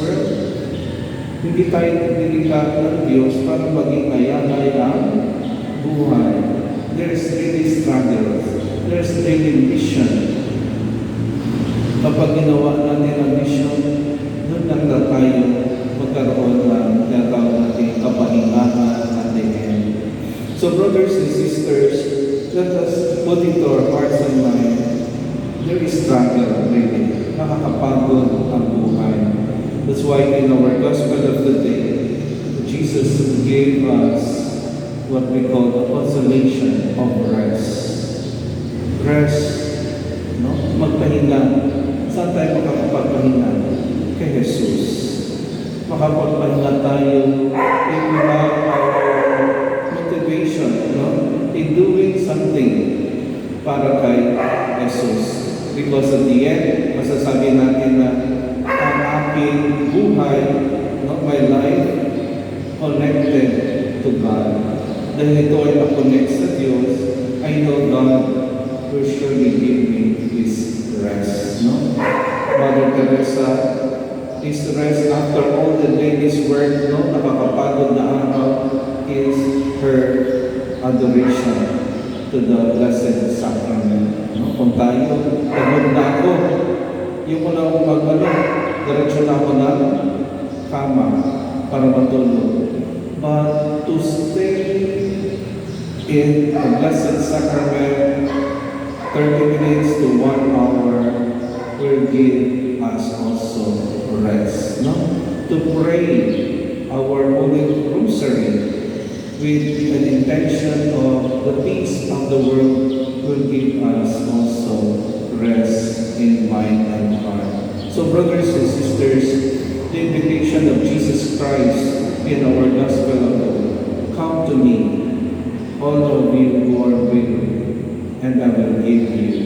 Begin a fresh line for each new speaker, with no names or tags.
world. Hindi tayo nilikha ng Diyos para maging ayagay ang buhay. There's really struggle. There's really mission. Kapag ginawa natin ang mission, doon lang na tayo magkaroon ng tinatawag natin kapahingahan at the end. So brothers and sisters, let us put into our hearts and minds, there is struggle really. Nakakapagod ang buhay. That's why in our Gospel of the day, Jesus gave us what we call the consolation of rest. Rest, no? Magpahinga. Saan tayo makakapagpahinga? Kay Jesus. Makapagpahinga tayo if we have our motivation, no? In doing something para kay Jesus. Because at the end, masasabi natin na ang aking buhay, no, my life, connected to God. Dahil ito ay na-connect sa Diyos, I know God will surely give me His rest. No? Mother Teresa, His rest after all the day's work, no, nakakapagod na araw, is her adoration to the Blessed Sacrament. No? Kung tayo, pagod na ako, yung ko na akong diretso na ako ng kama para matulog. But to stay in the Blessed Sacrament 30 minutes to 1 hour will give us also rest. No? To pray our Holy Rosary with an intention of the peace of the world will give us also rest in mind and heart. So brothers and sisters, the invitation of Jesus Christ in our Gospel of the Lord, come to me, all of you who are weary, and I will give you